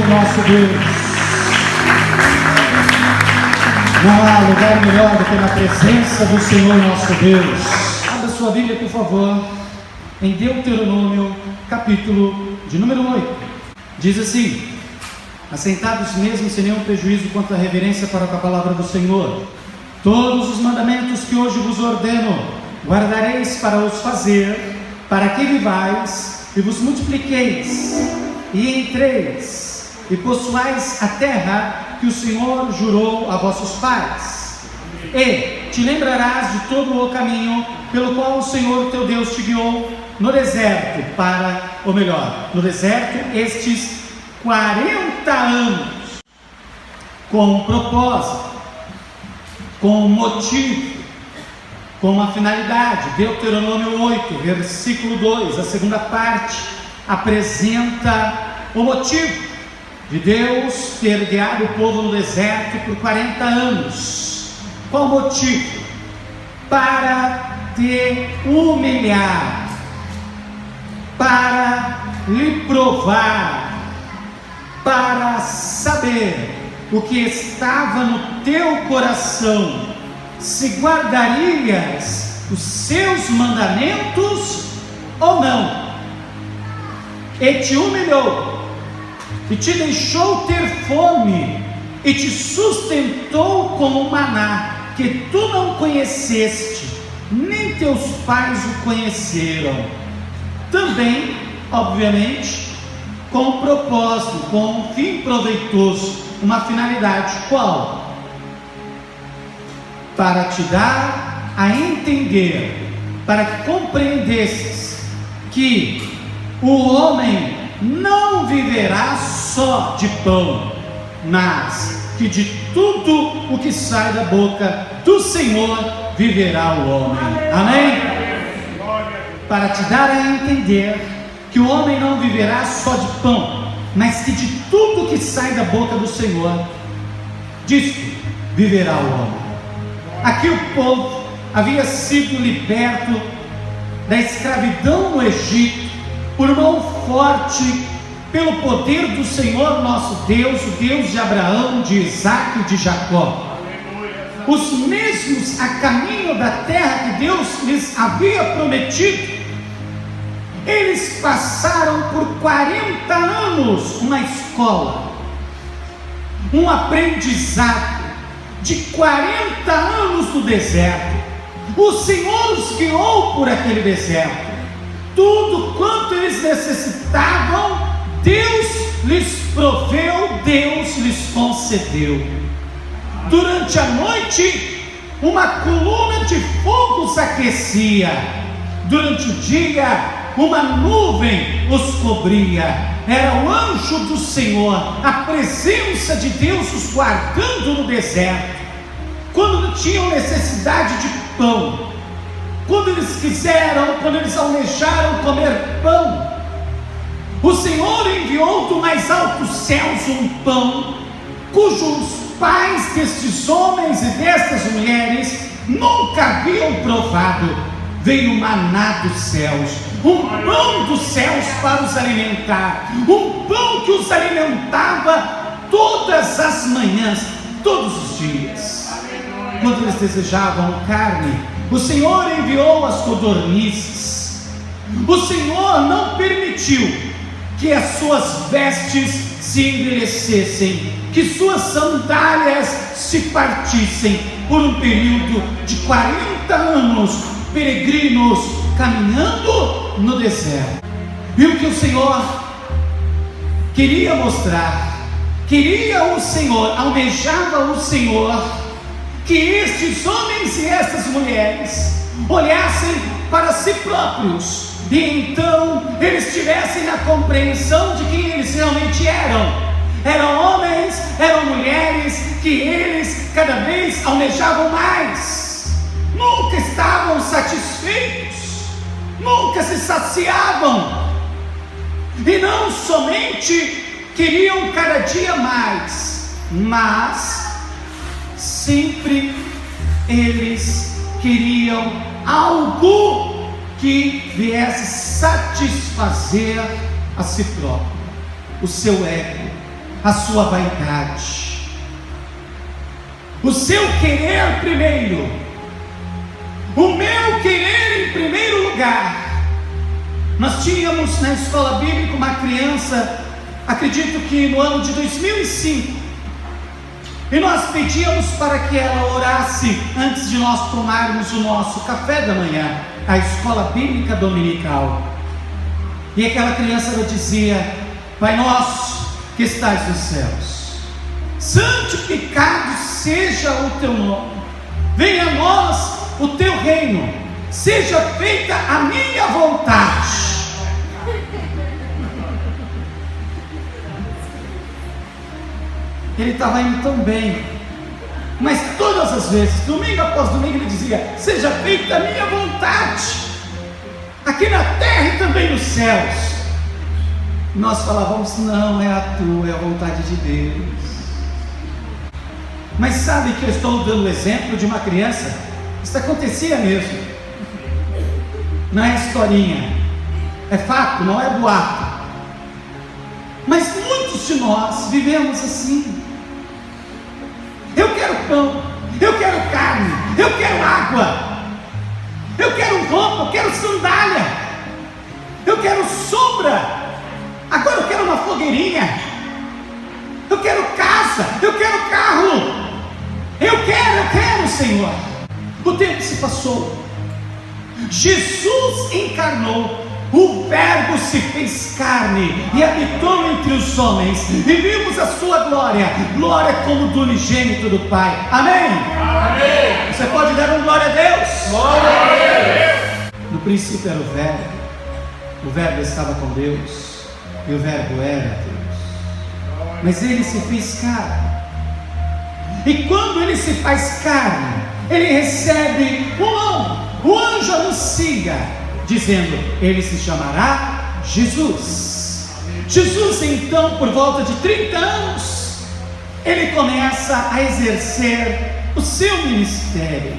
Senhor nosso Deus. Não há lugar melhor do que na presença do Senhor nosso Deus. Abra sua Bíblia, por favor, em Deuteronômio, capítulo de número 8. Diz assim: assentados mesmo sem nenhum prejuízo quanto à reverência para com a palavra do Senhor, todos os mandamentos que hoje vos ordeno, guardareis para os fazer, para que vivais e vos multipliqueis, e entreis, e possuais a terra que o Senhor jurou a vossos pais. E te lembrarás de todo o caminho pelo qual o Senhor teu Deus te guiou no deserto no deserto estes 40 anos, com um propósito, com um motivo, com uma finalidade. Deuteronômio 8, versículo 2, a segunda parte, apresenta o motivo de Deus ter guiado o povo no deserto por 40 anos. Qual o motivo? Para te humilhar, para lhe provar, para saber o que estava no teu coração, se guardarias os seus mandamentos ou não. E te humilhou, e te deixou ter fome, e te sustentou com o maná, que tu não conheceste, nem teus pais o conheceram. Também, obviamente, com um propósito, com um fim proveitoso, uma finalidade. Qual? Para te dar a entender, para que compreendesses que o homem não viverá só de pão, mas que de tudo o que sai da boca do Senhor viverá o homem. Amém? Para te dar a entender que o homem não viverá só de pão, mas que de tudo que sai da boca do Senhor, disto viverá o homem. Aqui o povo havia sido liberto da escravidão no Egito por mão forte, pelo poder do Senhor nosso Deus, o Deus de Abraão, de Isaac e de Jacó. Os mesmos a caminho da terra que Deus lhes havia prometido. Eles passaram por 40 anos uma escola, um aprendizado de 40 anos no deserto. O Senhor os guiou por aquele deserto. Tudo quanto eles necessitavam, Deus lhes proveu, Deus lhes concedeu. Durante a noite, uma coluna de fogo os aquecia. Durante o dia, uma nuvem os cobria. Era o anjo do Senhor, a presença de Deus os guardando no deserto. Quando tinham necessidade de pão, quando eles almejaram comer pão, o Senhor enviou do mais altos céus um pão, cujos pais destes homens e destas mulheres nunca haviam provado. Veio maná dos céus, um pão dos céus para os alimentar, um pão que os alimentava todas as manhãs, todos os dias. Quando eles desejavam carne, o Senhor enviou as codornizes. O Senhor não permitiu que as suas vestes se envelhecessem, que suas sandálias se partissem, por um período de 40 anos, peregrinos caminhando no deserto. E o que o Senhor queria mostrar, almejava o Senhor, que estes homens e estas mulheres olhassem para si próprios, e então eles tivessem a compreensão de quem eles realmente eram. Eram homens, eram mulheres que eles cada vez almejavam mais, nunca estavam satisfeitos, nunca se saciavam, e não somente queriam cada dia mais, mas sempre eles queriam algo que viesse satisfazer a si próprio, o seu ego, a sua vaidade, o seu querer primeiro, o meu querer em primeiro lugar. Nós tínhamos na escola bíblica uma criança, acredito que no ano de 2005, e nós pedíamos para que ela orasse antes de nós tomarmos o nosso café da manhã, a escola bíblica dominical. E aquela criança ela dizia: Pai nosso que estais nos céus, santificado seja o teu nome, venha a nós o teu reino, seja feita a minha vontade. Ele estava indo tão bem, mas todas as vezes, domingo após domingo, ele dizia: seja feita a minha vontade, aqui na terra e também nos céus. Nós falávamos: não, é a tua, é a vontade de Deus. Mas sabe que eu estou dando o exemplo de uma criança? Isso acontecia mesmo, não é historinha, é fato, não é boato. Mas muitos de nós vivemos assim. Eu quero pão, eu quero carne, eu quero água, eu quero roupa, eu quero sandália, eu quero sombra, agora eu quero uma fogueirinha, eu quero casa, eu quero carro, eu quero, Senhor. O tempo se passou, Jesus encarnou, o Verbo se fez carne e habitou entre os homens, e vimos a sua glória, glória como do unigênito do Pai. Amém? Amém. Você pode dar glória a Deus? Glória a Deus. No princípio era o Verbo estava com Deus, e o Verbo era Deus, mas ele se fez carne, e quando ele se faz carne, ele recebe um nome, o anjo anuncia, dizendo: ele se chamará Jesus. Jesus, então, por volta de 30 anos, ele começa a exercer o seu ministério,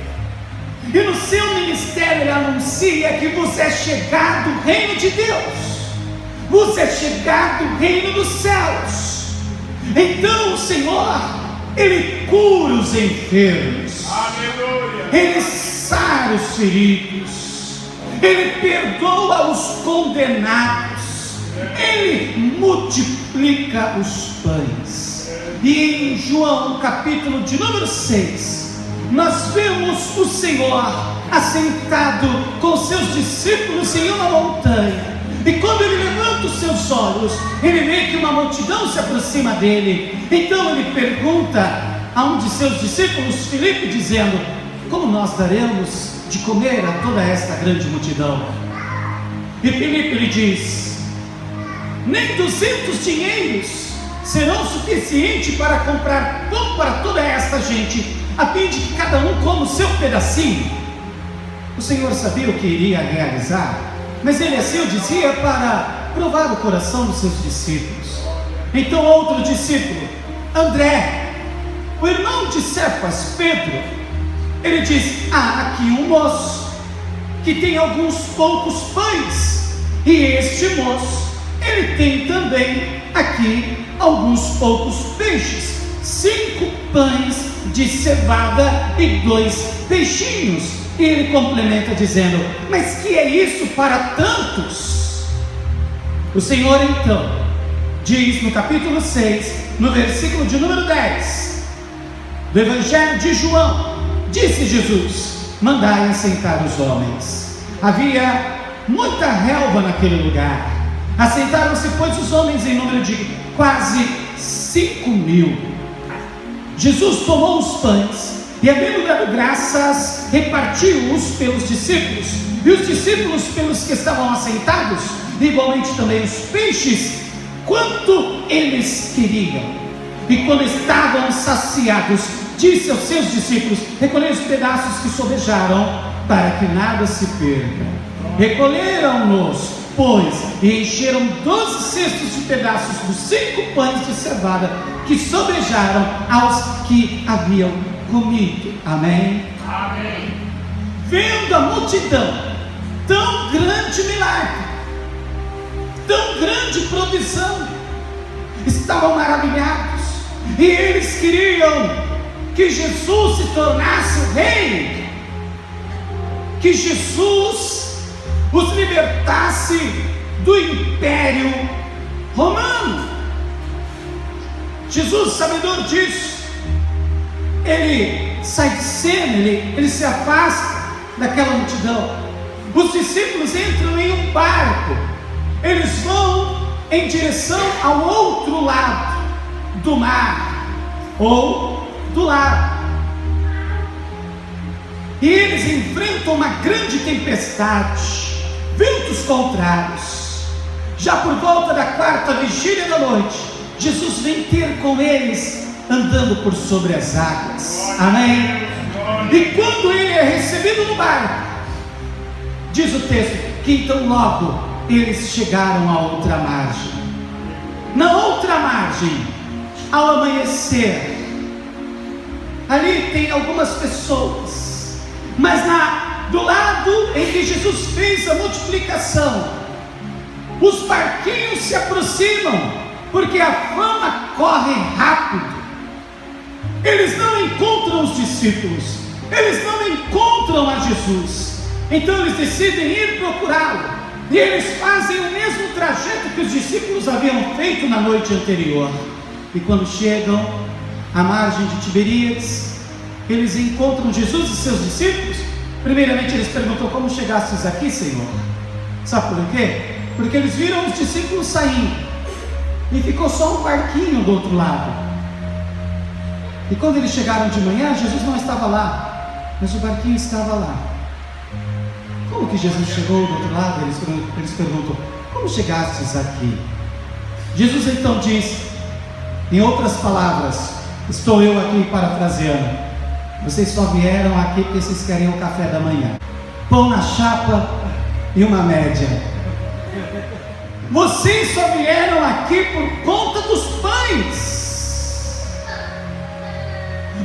e no seu ministério ele anuncia que vos é chegado o reino de Deus, vos é chegado o reino dos céus. Então o Senhor, ele cura os enfermos, aleluia, ele sara os feridos, ele perdoa os condenados, ele multiplica os pães. E em João capítulo de número 6, nós vemos o Senhor assentado com seus discípulos em uma montanha, e quando ele levanta os seus olhos, ele vê que uma multidão se aproxima dele. Então ele pergunta a um de seus discípulos, Filipe, dizendo: como nós daremos de comer a toda esta grande multidão? E Filipe lhe diz: nem 200 dinheiros serão suficientes para comprar pão para toda esta gente, a fim de que cada um coma o seu pedacinho. O Senhor sabia o que iria realizar, mas ele assim o dizia para provar o coração dos seus discípulos. Então outro discípulo, André, o irmão de Cefas, Pedro, ele diz: há aqui um moço que tem alguns poucos pães, e este moço, ele tem também aqui alguns poucos peixes, 5 pães de cevada e 2 peixinhos. E ele complementa dizendo: mas que é isso para tantos? O Senhor então diz no capítulo 6, no versículo de número 10 do Evangelho de João: disse Jesus: mandai assentar os homens. Havia muita relva naquele lugar. Assentaram-se, pois, os homens em número de quase 5.000. Jesus tomou os pães e, havendo dado graças, repartiu-os pelos discípulos, e os discípulos pelos que estavam assentados, igualmente também os peixes, quanto eles queriam. E quando estavam saciados, disse aos seus discípulos: recolhei os pedaços que sobejaram, para que nada se perca. Recolheram-nos, pois, e encheram 12 cestos de pedaços dos 5 pães de cevada que sobejaram aos que haviam comido. Amém? Amém. Vendo a multidão, tão grande milagre, tão grande provisão, estavam maravilhados, e eles queriam que Jesus se tornasse o rei, que Jesus os libertasse do império romano. Jesus, sabedor disso, ele sai de cena, ele se afasta daquela multidão. Os discípulos entram em um barco, eles vão em direção ao outro lado do mar, ou do lago, e eles enfrentam uma grande tempestade, ventos contrários. Já por volta da quarta vigília da noite, Jesus vem ter com eles andando por sobre as águas, amém? E quando ele é recebido no barco, diz o texto que então logo eles chegaram à outra margem. Na outra margem, ao amanhecer, ali tem algumas pessoas, mas do lado em que Jesus fez a multiplicação, os barquinhos se aproximam, porque a fama corre rápido. Eles não encontram os discípulos, eles não encontram a Jesus, então eles decidem ir procurá-lo, e eles fazem o mesmo trajeto que os discípulos haviam feito na noite anterior. E quando chegam à margem de Tiberíades, eles encontram Jesus e seus discípulos. Primeiramente eles perguntam: como chegastes aqui, Senhor? Sabe por quê? Porque eles viram os discípulos saindo, e ficou só um barquinho do outro lado. E quando eles chegaram de manhã, Jesus não estava lá, mas o barquinho estava lá. Como que Jesus chegou do outro lado? Eles perguntam: como chegastes aqui? Jesus então diz, em outras palavras, estou eu aqui parafraseando: vocês só vieram aqui porque vocês querem o café da manhã, pão na chapa e uma média. Vocês só vieram aqui por conta dos pães.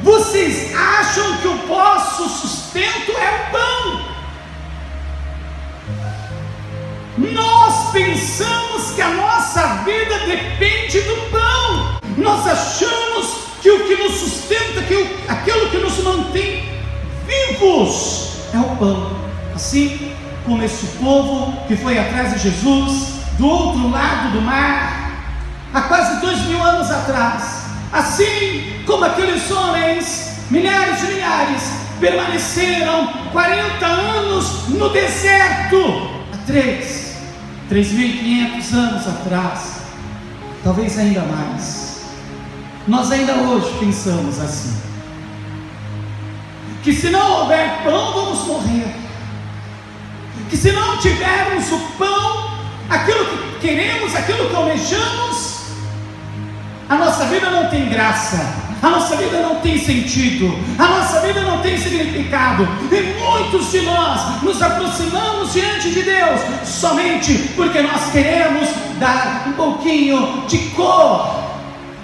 Vocês acham que o vosso sustento é o pão. Nós pensamos que a nossa vida depende do pão. Nós achamos que o que nos sustenta, aquilo que nos mantém vivos, é o pão. Assim como esse povo que foi atrás de Jesus do outro lado do mar, há quase 2000 anos atrás, assim como aqueles homens, milhares e milhares, permaneceram 40 anos no deserto, há 3.500 anos atrás, talvez ainda mais. Nós ainda hoje pensamos assim, que se não houver pão vamos morrer, que se não tivermos o pão, aquilo que queremos, aquilo que almejamos, a nossa vida não tem graça, a nossa vida não tem sentido, a nossa vida não tem significado. E muitos de nós nos aproximamos diante de Deus somente porque nós queremos dar um pouquinho de cor,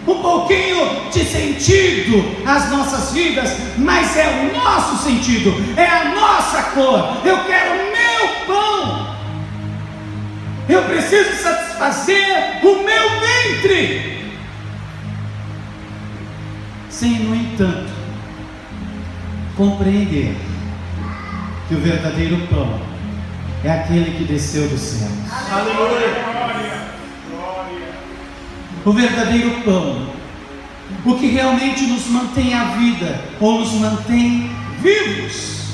um pouquinho de sentido às nossas vidas, mas é o nosso sentido, é a nossa cor. Eu quero o meu pão, eu preciso satisfazer o meu ventre, sem, no entanto, compreender que o verdadeiro pão é aquele que desceu do céu. Aleluia! O verdadeiro pão, o que realmente nos mantém a vida, ou nos mantém vivos,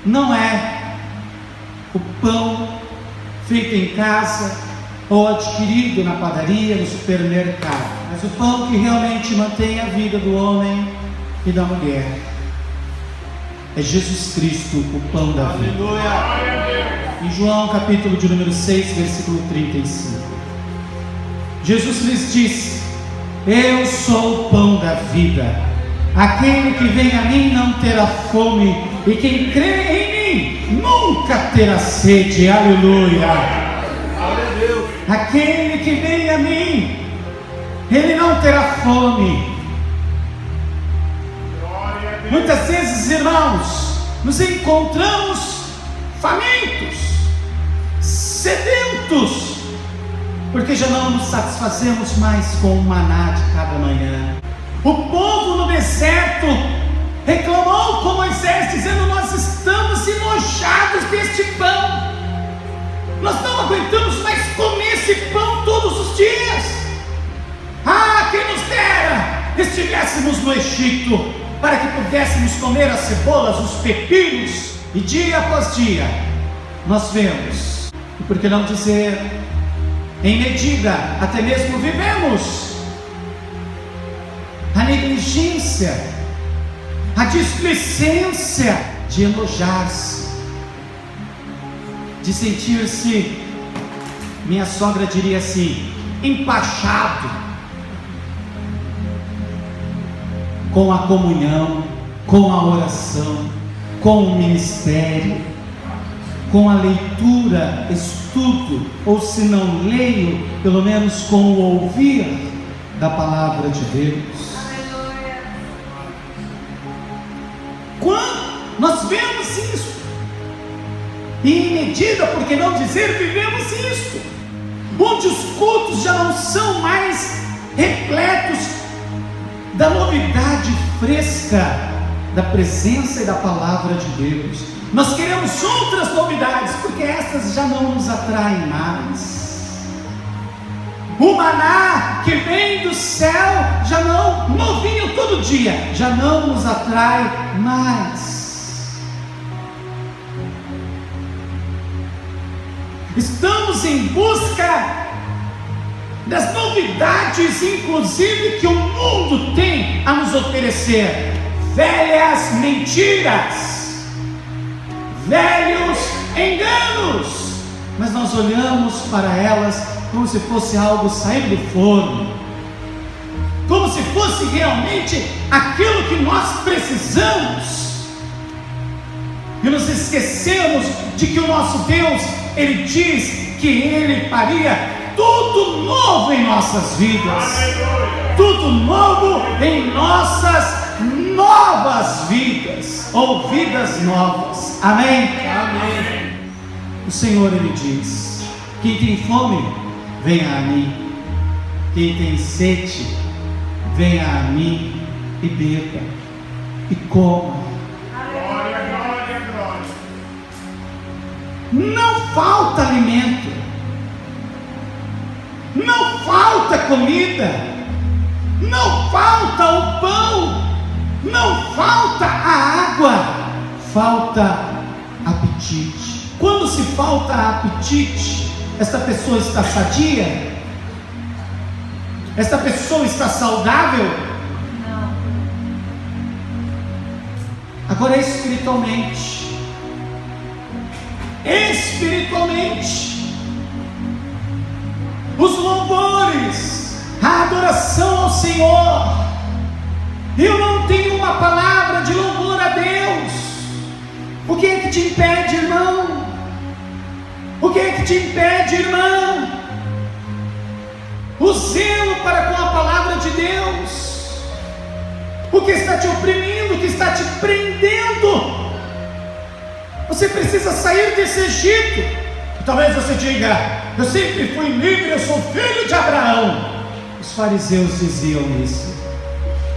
não é o pão feito em casa ou adquirido na padaria, no supermercado, mas o pão que realmente mantém a vida do homem e da mulher é Jesus Cristo, o pão da vida. Aleluia. Em João capítulo de número 6, versículo 35, Jesus lhes disse: eu sou o pão da vida, aquele que vem a mim não terá fome, e quem crê em mim nunca terá sede. Aleluia. Aquele que vem a mim, ele não terá fome. Muitas vezes, irmãos, nos encontramos famintos, sedentos, porque já não nos satisfazemos mais com o maná de cada manhã. O povo no deserto reclamou com Moisés, dizendo: nós estamos enojados deste pão, nós não aguentamos mais comer esse pão todos os dias. Quem nos dera estivéssemos no Egito, para que pudéssemos comer as cebolas, os pepinos, e dia após dia nós vemos, e por que não dizer, em medida até mesmo vivemos, a negligência, a displicência de enojar-se, de sentir-se, minha sogra diria assim, empachado com a comunhão, com a oração, com o ministério, com a leitura, estudo, ou se não leio, pelo menos com o ouvir da palavra de Deus. Quando nós vemos isso, e em medida, por que não dizer, vivemos isso, onde os cultos já não são mais repletos da novidade fresca da presença e da palavra de Deus. Nós queremos outras novidades, porque essas já não nos atraem mais. O maná que vem do céu, já não, novinho todo dia, já não nos atrai mais. Estamos em busca das novidades, inclusive, que o mundo tem a nos oferecer. Velhas mentiras, velhos enganos, mas nós olhamos para elas como se fosse algo saindo do forno, como se fosse realmente aquilo que nós precisamos, e nos esquecemos de que o nosso Deus, Ele diz que Ele faria tudo novo em nossas vidas, tudo novo em nossas novas vidas, ou vidas novas, amém? Amém. O Senhor, Ele diz: quem tem fome, venha a mim, quem tem sede, venha a mim e beba, e coma. Glória, glória, glória. Não falta alimento, não falta comida, não falta o pão, não falta a água, falta apetite. Quando se falta apetite, esta pessoa está sadia? Esta pessoa está saudável? Não. Agora espiritualmente, os louvores, a adoração ao Senhor. Eu não tenho uma palavra de louvor a Deus. O que é que te impede, irmão? O que é que te impede, irmã? O zelo para com a palavra de Deus. O que está te oprimindo, o que está te prendendo? Você precisa sair desse Egito. Talvez você diga: eu sempre fui livre, eu sou filho de Abraão. Os fariseus diziam isso,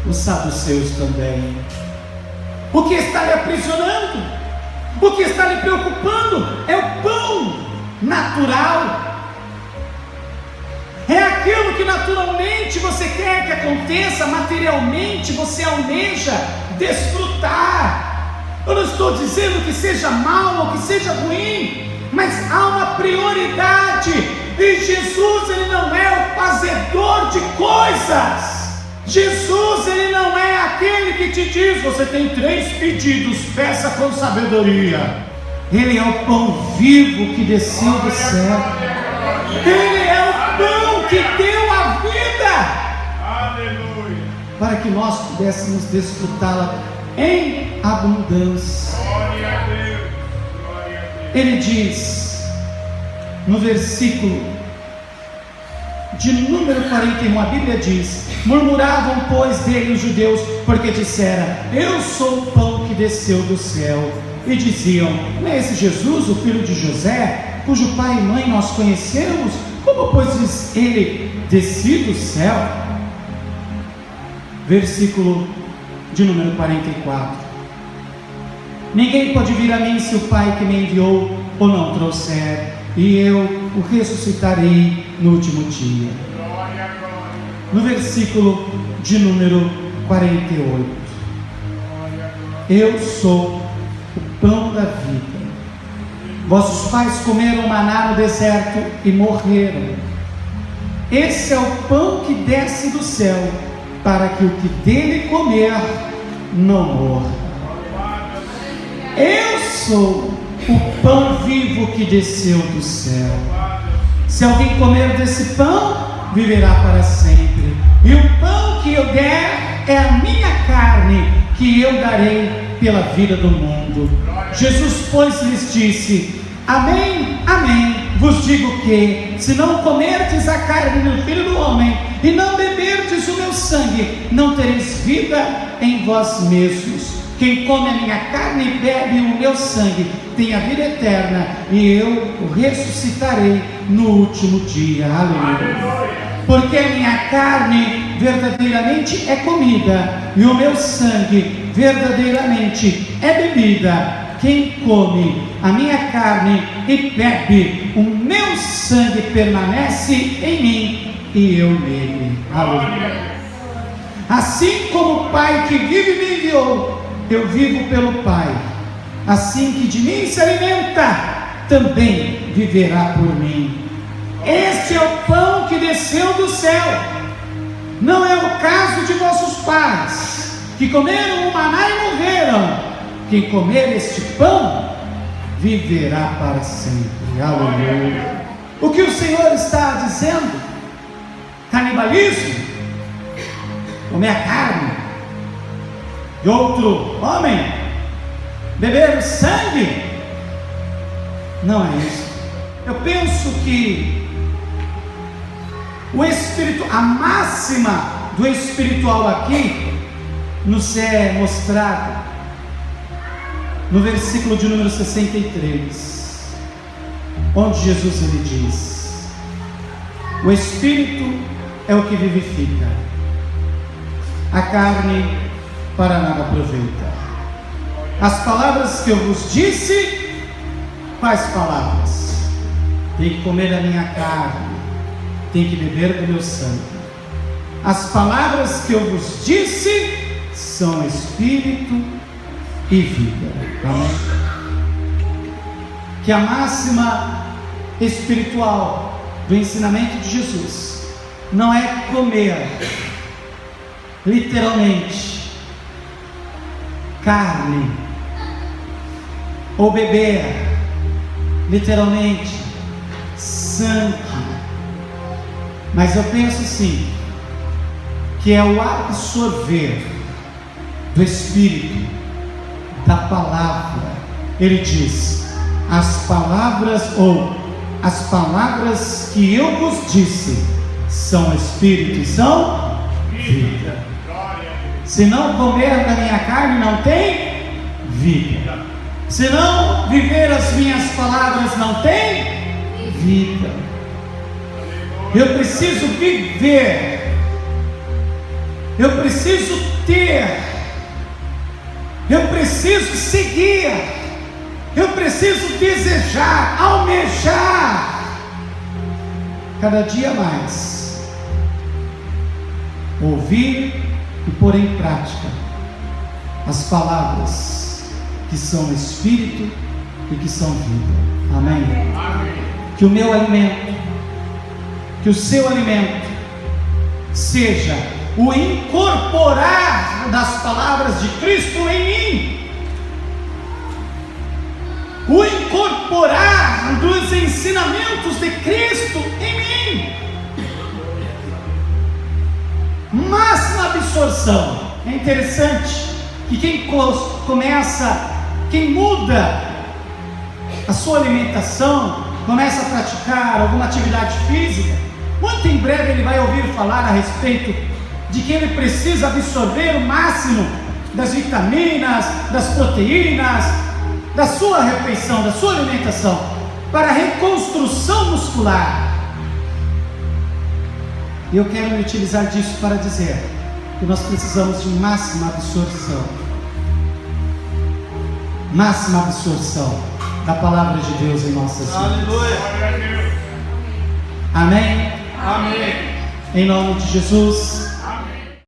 os saduceus também. O que está lhe aprisionando, o que está lhe preocupando, é o pão natural, é aquilo que naturalmente você quer que aconteça, materialmente você almeja desfrutar. Eu não estou dizendo que seja mal ou que seja ruim, mas há uma prioridade, e Jesus, Ele não é o fazedor de coisas. Jesus, Ele não é aquele que te diz: você tem 3 pedidos, peça com sabedoria. Ele é o pão vivo que desceu do céu. Ele é o pão que deu a vida. Aleluia. Para que nós pudéssemos desfrutá-la em abundância. Glória a Deus. Glória a Deus. Ele diz no versículo de número 41, a Bíblia diz: murmuravam pois dele os judeus, porque dissera: eu sou o pão que desceu do céu. E diziam: não é esse Jesus, o filho de José, cujo pai e mãe nós conhecemos? Como, pois, diz ele, desci do céu? Versículo de número 44. Ninguém pode vir a mim se o Pai que me enviou o não trouxer, e eu o ressuscitarei no último dia. No versículo de número 48. Eu sou o pão da vida. Vossos pais comeram maná no deserto e morreram. Esse é o pão que desce do céu, para que o que dele comer não morra. Eu sou o pão vivo que desceu do céu. Se alguém comer desse pão, viverá para sempre. E o pão que eu der é a minha carne, que eu darei pela vida do mundo. Jesus, pois, lhes disse: amém, amém, vos digo que, se não comerdes a carne do Filho do Homem, e não beberdes o meu sangue, não tereis vida em vós mesmos. Quem come a minha carne e bebe o meu sangue, tem a vida eterna, e eu o ressuscitarei no último dia. Aleluia. Porque a minha carne verdadeiramente é comida, e o meu sangue verdadeiramente é bebida. Quem come a minha carne e bebe o meu sangue permanece em mim, e eu nele. Aleluia. Assim como o Pai que vive me enviou, eu vivo pelo Pai. Assim que de mim se alimenta, também viverá por mim. Este é o pão que desceu do céu. Não é o caso de vossos pais, que comeram o maná e morreram. Quem comer este pão, viverá para sempre. Aleluia. O que o Senhor está dizendo? Canibalismo? Comer a carne de outro homem? Beber o sangue? Não é isso. Eu penso que o espírito, a máxima do espiritual aqui nos é mostrada no versículo de número 63, onde Jesus ele diz: o espírito é o que vivifica, a carne para nada aproveita. As palavras que eu vos disse, quais palavras? Tem que comer a minha carne, tem que beber do meu sangue. As palavras que eu vos disse são espírito e vida. Amém? Que a máxima espiritual do ensinamento de Jesus não é comer literalmente carne, ou beber literalmente sangue, mas eu penso sim que é o absorver do Espírito, da palavra. Ele diz: as palavras que eu vos disse são Espírito e são vida. Se não comer da minha carne, não tem vida. Se não viver as minhas palavras, não tem vida. Eu preciso viver, eu preciso ter, eu preciso seguir, eu preciso desejar, almejar cada dia mais ouvir e pôr em prática as palavras que são Espírito e que são vida. Amém? Amém. Que o meu alimento, que o seu alimento seja o incorporar das palavras de Cristo em mim, o incorporar dos ensinamentos de Cristo em mim. Máxima absorção. É interessante que quem muda a sua alimentação, começa a praticar alguma atividade física, muito em breve ele vai ouvir falar a respeito de que ele precisa absorver o máximo das vitaminas, das proteínas, da sua refeição, da sua alimentação, para a reconstrução muscular. E eu quero me utilizar disso para dizer que nós precisamos de máxima absorção. Máxima absorção da palavra de Deus em nossas vidas. Aleluia. Amém? Amém. Em nome de Jesus.